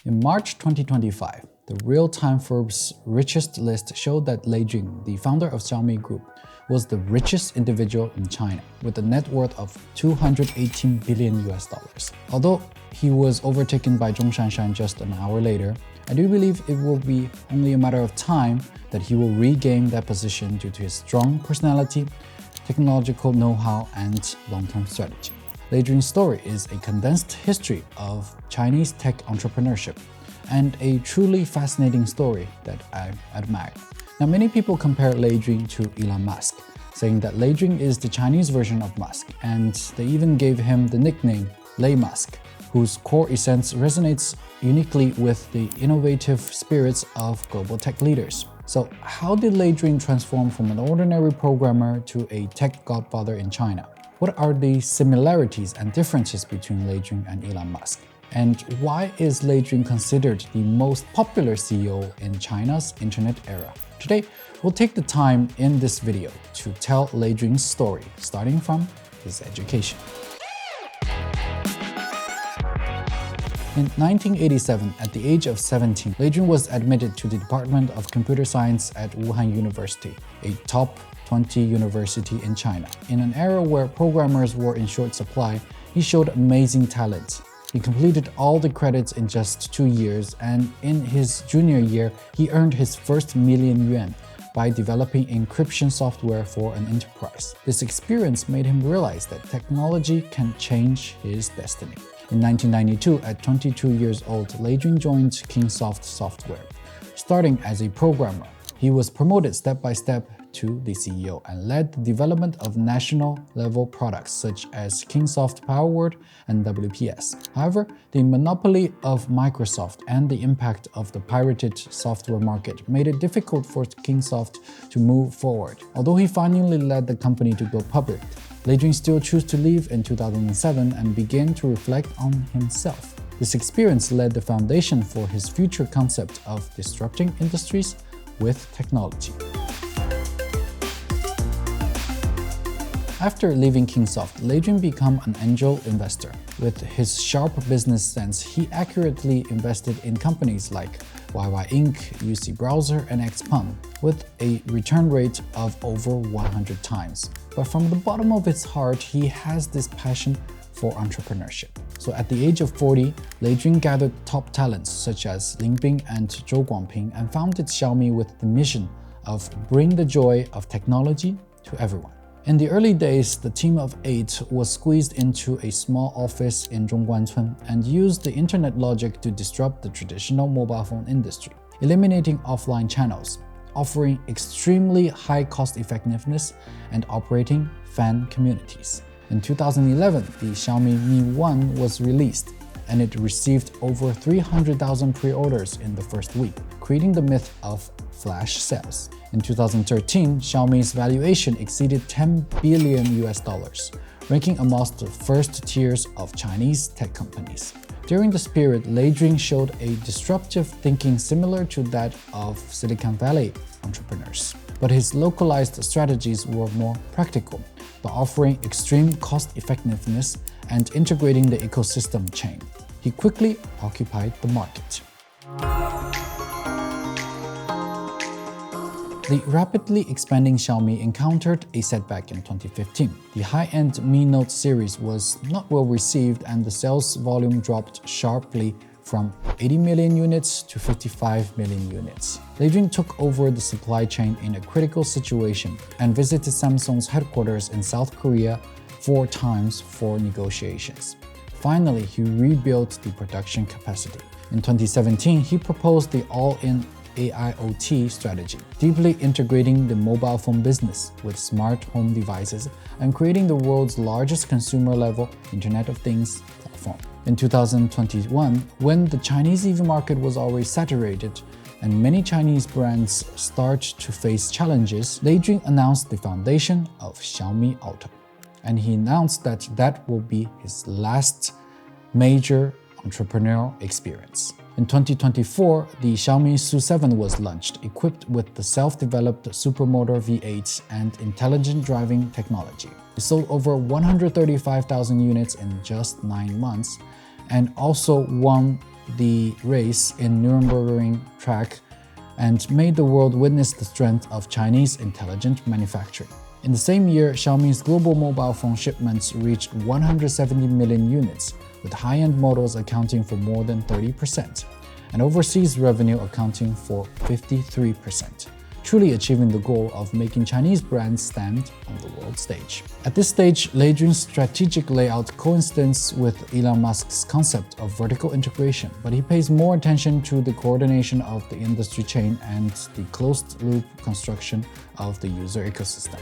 In March 2025, the real-time Forbes Richest list showed that Lei Jun, the founder of Xiaomi Group, was the richest individual in China, with a net worth of $218 billion. Although he was overtaken by Zhong Shanshan just an hour later, I do believe it will be only a matter of time that he will regain that position due to his strong personality, technological know-how, and long-term strategy. Lei Jun's story is a condensed history of Chinese tech entrepreneurship, and a truly fascinating story that I admire. Now, many people compare Lei Jun to Elon Musk, saying that Lei Jun is the Chinese version of Musk, and they even gave him the nickname Lei Musk, whose core essence resonates uniquely with the innovative spirits of global tech leaders. So how did Lei Jun transform from an ordinary programmer to a tech godfather in China? What are the similarities and differences between Lei Jun and Elon Musk? And why is Lei Jun considered the most popular CEO in China's internet era? Today, we'll take the time in this video to tell Lei Jun's story, starting from his education. In 1987, at the age of 17, Lei Jun was admitted to the Department of Computer Science at Wuhan University, a top 20 university in China. In an era where programmers were in short supply, he showed amazing talent. He completed all the credits in just 2 years, and in his junior year, he earned his first million yuan by developing encryption software for an enterprise. This experience made him realize that technology can change his destiny. In 1992, at 22 years old, Lei Jun joined Kingsoft Software. Starting as a programmer, he was promoted step by step to the CEO and led the development of national-level products such as Kingsoft PowerWord and WPS. However, the monopoly of Microsoft and the impact of the pirated software market made it difficult for Kingsoft to move forward. Although he finally led the company to go public, Lei Jun still chose to leave in 2007 and began to reflect on himself. This experience laid the foundation for his future concept of disrupting industries with technology. After leaving Kingsoft, Lei Jun became an angel investor. With his sharp business sense, he accurately invested in companies like YY Inc., UC Browser, and XPeng, with a return rate of over 100 times. But from the bottom of his heart, he has this passion for entrepreneurship. So at the age of 40, Lei Jun gathered top talents such as Lin Bing and Zhou Guangping and founded Xiaomi with the mission of bring the joy of technology to everyone. In the early days, the team of 8 was squeezed into a small office in Zhongguancun and used the internet logic to disrupt the traditional mobile phone industry, eliminating offline channels, offering extremely high cost effectiveness, and operating fan communities. In 2011, the Xiaomi Mi 1 was released, and it received over 300,000 pre-orders in the first week, creating the myth of flash sales. In 2013, Xiaomi's valuation exceeded $10 billion, ranking amongst the first tiers of Chinese tech companies. During this period, Lei Jun showed a disruptive thinking similar to that of Silicon Valley entrepreneurs. But his localized strategies were more practical, by offering extreme cost effectiveness and integrating the ecosystem chain. He quickly occupied the market. The rapidly expanding Xiaomi encountered a setback in 2015. The high-end Mi Note series was not well received and the sales volume dropped sharply from 80 million units to 55 million units. Lei Jun took over the supply chain in a critical situation and visited Samsung's headquarters in South Korea 4 times for negotiations. Finally, he rebuilt the production capacity. In 2017, he proposed the all-in AIoT strategy, deeply integrating the mobile phone business with smart home devices and creating the world's largest consumer-level Internet of Things platform. In 2021, when the Chinese EV market was already saturated and many Chinese brands start to face challenges, Lei Jun announced the foundation of Xiaomi Auto. And he announced that that will be his last major entrepreneurial experience. In 2024, the Xiaomi SU7 was launched, equipped with the self-developed Supermotor V8 and intelligent driving technology. It sold over 135,000 units in just 9 months and also won the race in Nürburgring track and made the world witness the strength of Chinese intelligent manufacturing. In the same year, Xiaomi's global mobile phone shipments reached 170 million units, with high-end models accounting for more than 30%, and overseas revenue accounting for 53%, truly achieving the goal of making Chinese brands stand on the world stage. At this stage, Lei Jun's strategic layout coincides with Elon Musk's concept of vertical integration, but he pays more attention to the coordination of the industry chain and the closed-loop construction of the user ecosystem.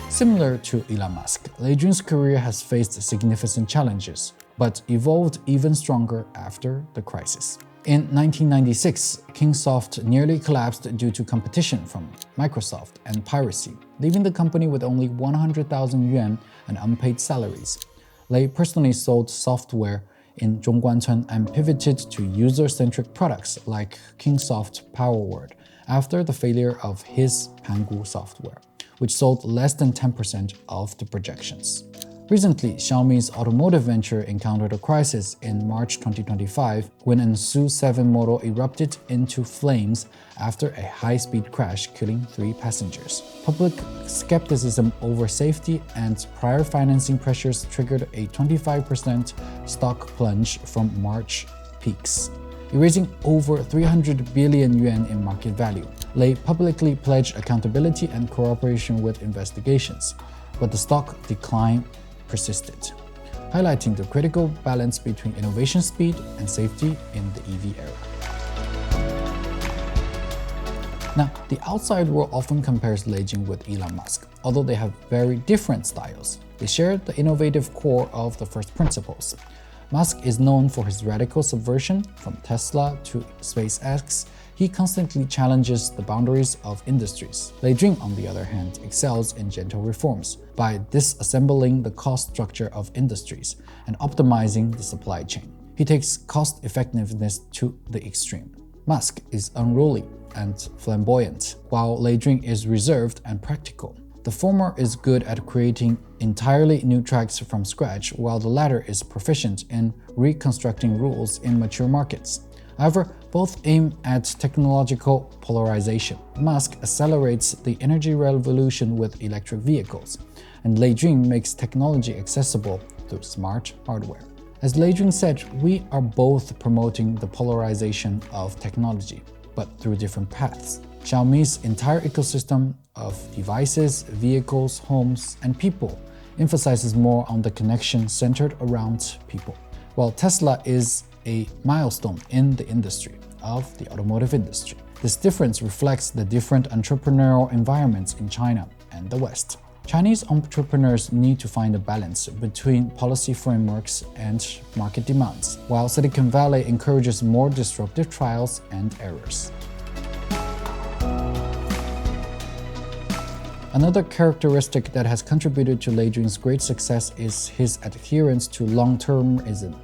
Similar to Elon Musk, Lei Jun's career has faced significant challenges, but evolved even stronger after the crisis. In 1996, Kingsoft nearly collapsed due to competition from Microsoft and piracy, leaving the company with only 100,000 yuan and unpaid salaries. Lei personally sold software in Zhongguancun and pivoted to user-centric products like Kingsoft PowerWord after the failure of his Pangu software, which sold less than 10% of the projections. Recently, Xiaomi's automotive venture encountered a crisis in March 2025 when an SU7 model erupted into flames after a high-speed crash, killing 3 passengers. Public skepticism over safety and prior financing pressures triggered a 25% stock plunge from March peaks, erasing over 300 billion yuan in market value. Lei publicly pledged accountability and cooperation with investigations, but the stock decline persisted, highlighting the critical balance between innovation speed and safety in the EV era. Now, the outside world often compares Lei Jun with Elon Musk. Although they have very different styles, they share the innovative core of the first principles. Musk is known for his radical subversion, from Tesla to SpaceX. He constantly challenges the boundaries of industries. Lei Jun, on the other hand, excels in gentle reforms by disassembling the cost structure of industries and optimizing the supply chain. He takes cost effectiveness to the extreme. Musk is unruly and flamboyant, while Lei Jun is reserved and practical. The former is good at creating entirely new tracks from scratch, while the latter is proficient in reconstructing rules in mature markets. However, both aim at technological polarization. Musk accelerates the energy revolution with electric vehicles, and Lei Jun makes technology accessible through smart hardware. As Lei Jun said, we are both promoting the polarization of technology, but through different paths. Xiaomi's entire ecosystem of devices, vehicles, homes, and people emphasizes more on the connection centered around people, while Tesla is a milestone in the industry of the automotive industry. This difference reflects the different entrepreneurial environments in China and the West. Chinese entrepreneurs need to find a balance between policy frameworks and market demands, while Silicon Valley encourages more disruptive trials and errors. Another characteristic that has contributed to Lei Jun's great success is his adherence to long-termism,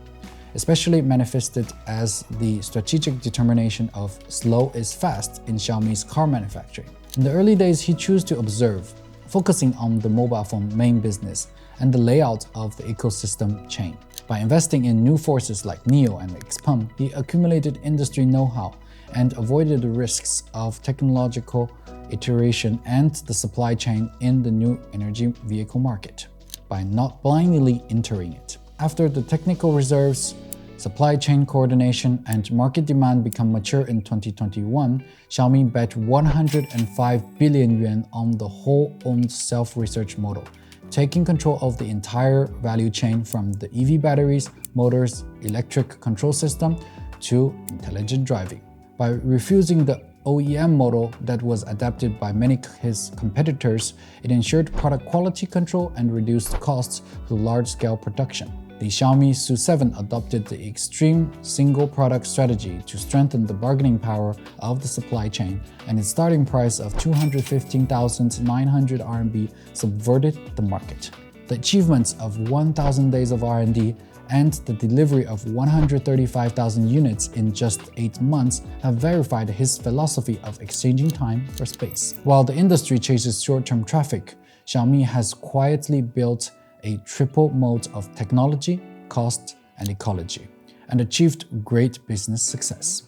especially manifested as the strategic determination of slow is fast in Xiaomi's car manufacturing. In the early days, he chose to observe, focusing on the mobile phone main business and the layout of the ecosystem chain. By investing in new forces like NIO and XPeng, he accumulated industry know-how and avoided the risks of technological iteration and the supply chain in the new energy vehicle market by not blindly entering it. After the technical reserves, supply chain coordination, and market demand become mature in 2021, Xiaomi bet 105 billion yuan on the whole-owned self-research model, taking control of the entire value chain from the EV batteries, motors, electric control system, to intelligent driving. By refusing the OEM model that was adapted by many of his competitors, it ensured product quality control and reduced costs through large-scale production. The Xiaomi SU7 adopted the extreme single-product strategy to strengthen the bargaining power of the supply chain, and its starting price of 215,900 RMB subverted the market. The achievements of 1,000 days of R&D and the delivery of 135,000 units in just 8 months have verified his philosophy of exchanging time for space. While the industry chases short-term traffic, Xiaomi has quietly built a triple mode of technology, cost, and ecology, and achieved great business success.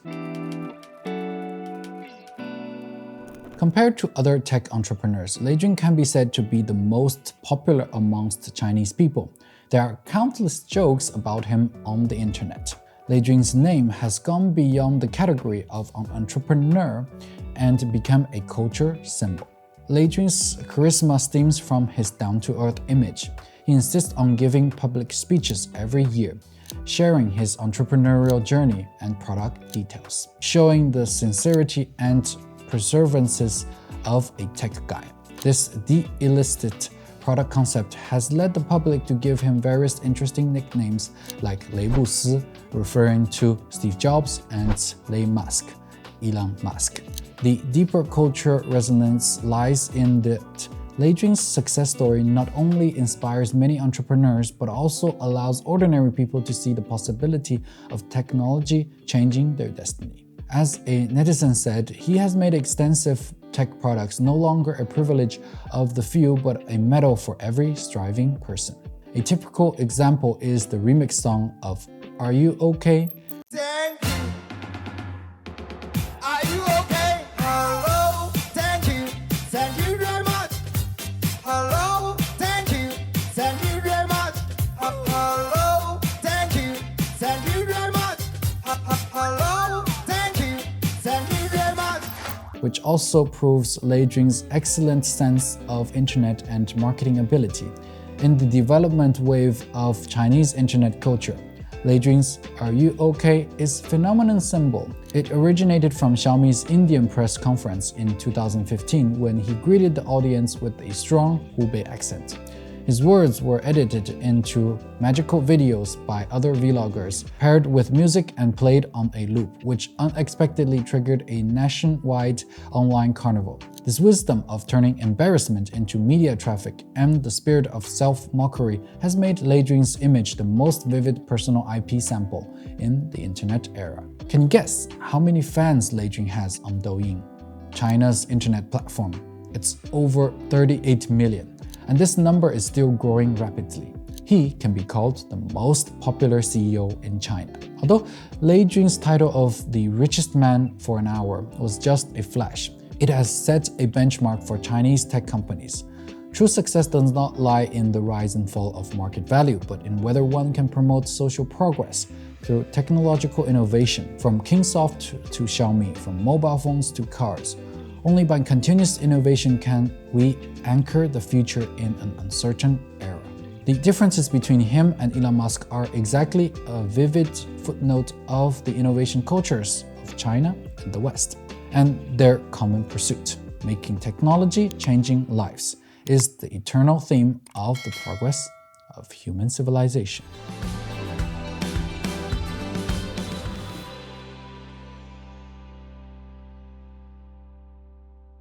Compared to other tech entrepreneurs, Lei Jun can be said to be the most popular amongst Chinese people. There are countless jokes about him on the internet. Lei Jun's name has gone beyond the category of an entrepreneur and become a culture symbol. Lei Jun's charisma stems from his down-to-earth image. He insists on giving public speeches every year, sharing his entrepreneurial journey and product details, showing the sincerity and perseverance of a tech guy. This de-elitist product concept has led the public to give him various interesting nicknames like Lei Bu Si, referring to Steve Jobs, and Lei Musk, Elon Musk. The deeper cultural resonance lies in that Lei Jun's success story not only inspires many entrepreneurs but also allows ordinary people to see the possibility of technology changing their destiny. As a netizen said, he has made extensive tech products no longer a privilege of the few but a medal for every striving person. A typical example is the remix song of Are You Okay? Thank you. Are you okay? Hello, thank you. Thank you very much. Hello, thank you. Thank you very much. Hello, thank you. Thank you very much. Hello, thank you. Thank you very much. Which also proves Lei Jun's excellent sense of internet and marketing ability. In the development wave of Chinese internet culture, Lei Jun's Are You Okay? Is phenomenon symbol. It originated from Xiaomi's Indian press conference in 2015 when he greeted the audience with a strong Hubei accent. His words were edited into magical videos by other vloggers, paired with music and played on a loop, which unexpectedly triggered a nationwide online carnival. This wisdom of turning embarrassment into media traffic and the spirit of self-mockery has made Lei Jun's image the most vivid personal IP sample in the internet era. Can you guess how many fans Lei Jun has on Douyin, China's internet platform? It's over 38 million. And this number is still growing rapidly. He can be called the most popular CEO in China. Although Lei Jun's title of the richest man for an hour was just a flash, it has set a benchmark for Chinese tech companies. True success does not lie in the rise and fall of market value, but in whether one can promote social progress through technological innovation, from Kingsoft to Xiaomi, from mobile phones to cars. Only by continuous innovation can we anchor the future in an uncertain era. The differences between him and Elon Musk are exactly a vivid footnote of the innovation cultures of China and the West, and their common pursuit. Making technology changing lives is the eternal theme of the progress of human civilization.